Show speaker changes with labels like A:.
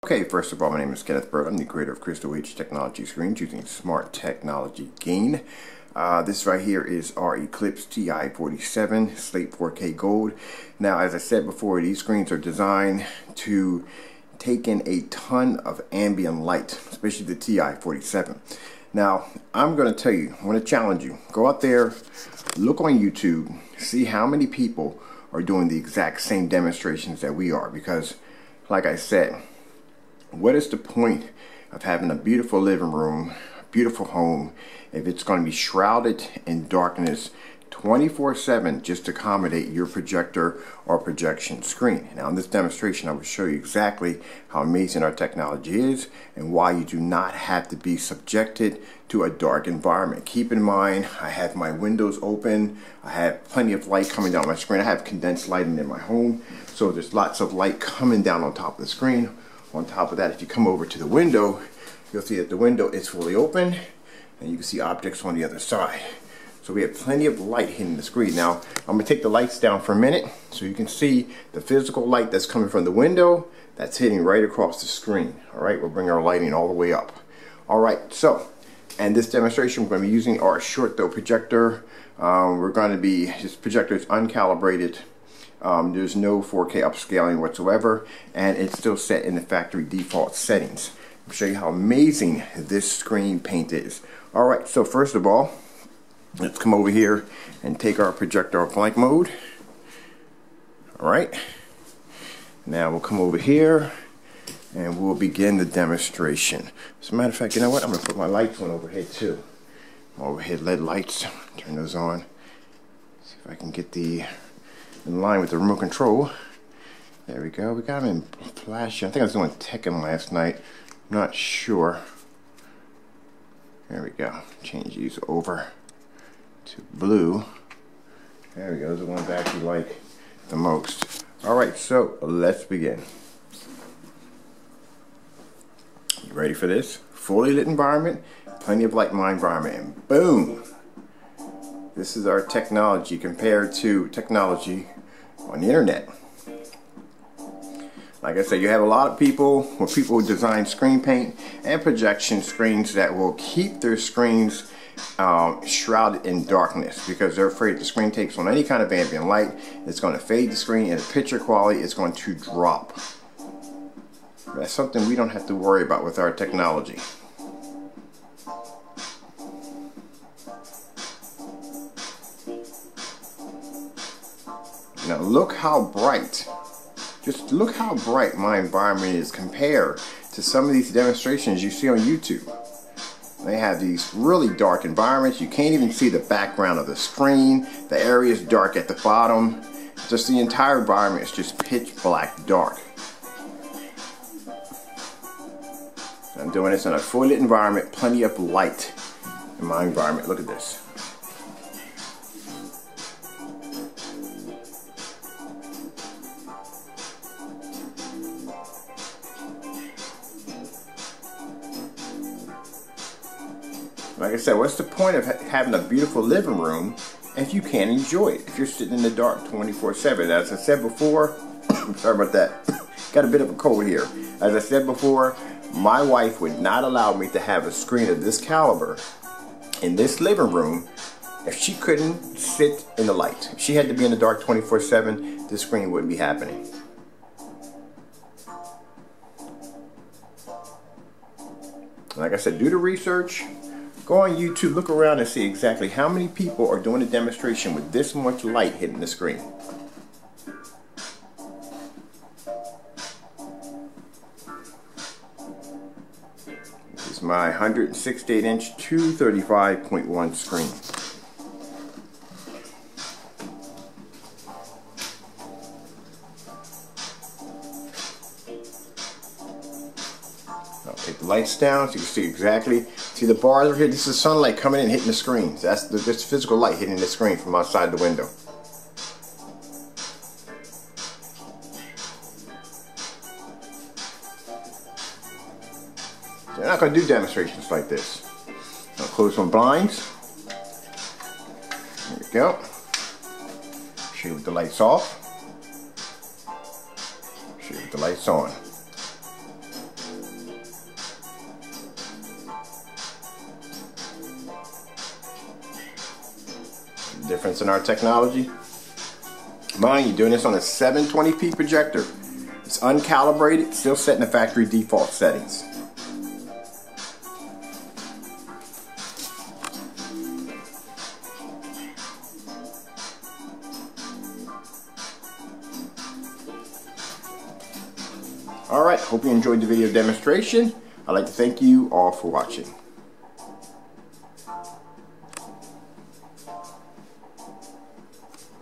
A: Okay, first of all, my name is Kenneth Bird. I'm the creator of Crystal H Technology Screens using smart technology gain. This right here is our Eclipse Ti.47 Slate 4K Gold. Now, as I said before, these screens are designed to take in a ton of ambient light, especially the Ti.47. Now, I'm going to tell you, I'm going to challenge you. Go out there, look on YouTube, see how many people are doing the exact same demonstrations that we are. Because, like I said, what is the point of having a beautiful living room, a beautiful home, if it's going to be shrouded in darkness 24/7 just to accommodate your projector or projection screen? Now, in this demonstration, I will show you exactly how amazing our technology is and why you do not have to be subjected to a dark environment. Keep in mind, I have my windows open. I have plenty of light coming down my screen. I have condensed lighting in my home, so there's lots of light coming down on top of the screen. On top of that, if you come over to the window, you'll see that the window is fully open and you can see objects on the other side. So we have plenty of light hitting the screen. Now, I'm going to take the lights down for a minute so you can see the physical light that's coming from the window that's hitting right across the screen. All right, we'll bring our lighting all the way up. All right, so, and this demonstration, we're going to be using our short throw projector. We're going to be, this projector is uncalibrated. There's no 4K upscaling whatsoever, and it's still set in the factory default settings. I'll show you how amazing this screen paint is. Alright, so first of all, let's come over here and take our projector off blank mode. Alright, now we'll come over here and we'll begin the demonstration. As a matter of fact, you know what? I'm going to put my lights on overhead too. Overhead LED lights, turn those on. See if I can get the in line with the remote control. There we go. We got them in flash. I think I was doing Tekken last night. I'm not sure. There we go. Change these over to blue. There we go. Those are the ones I actually like the most. Alright, so let's begin. You ready for this? Fully lit environment, plenty of light in my environment, and boom! This is our technology compared to technology on the internet. Like I said, you have a lot of people who design screen paint and projection screens that will keep their screens shrouded in darkness because they're afraid the screen takes on any kind of ambient light. It's going to fade the screen and the picture quality is going to drop. That's something we don't have to worry about with our technology. Now look how bright, just look how bright my environment is compared to some of these demonstrations you see on YouTube. They have these really dark environments. You can't even see the background of the screen. The area is dark at the bottom. Just the entire environment is just pitch black dark. So I'm doing this in a fully lit environment, plenty of light in my environment. Look at this. Like I said, what's the point of having a beautiful living room if you can't enjoy it? If you're sitting in the dark 24/7. As I said before, sorry about that, got a bit of a cold here. As I said before, my wife would not allow me to have a screen of this caliber in this living room if she couldn't sit in the light. If she had to be in the dark 24/7, this screen wouldn't be happening. Like I said, do the research. Go on YouTube, look around and see exactly how many people are doing a demonstration with this much light hitting the screen. This is my 168-inch 235.1 screen. I'll take the lights down so you can see exactly. See the bars over here? This is sunlight coming in hitting the screen. So that's just physical light hitting the screen from outside the window. So you're not going to do demonstrations like this. I'll close some blinds. There we go. Show you with the lights off. Show you with the lights on. Difference in our technology. Mind you, doing this on a 720p projector. It's uncalibrated, still set in the factory default settings. Alright, hope you enjoyed the video demonstration. I'd like to thank you all for watching.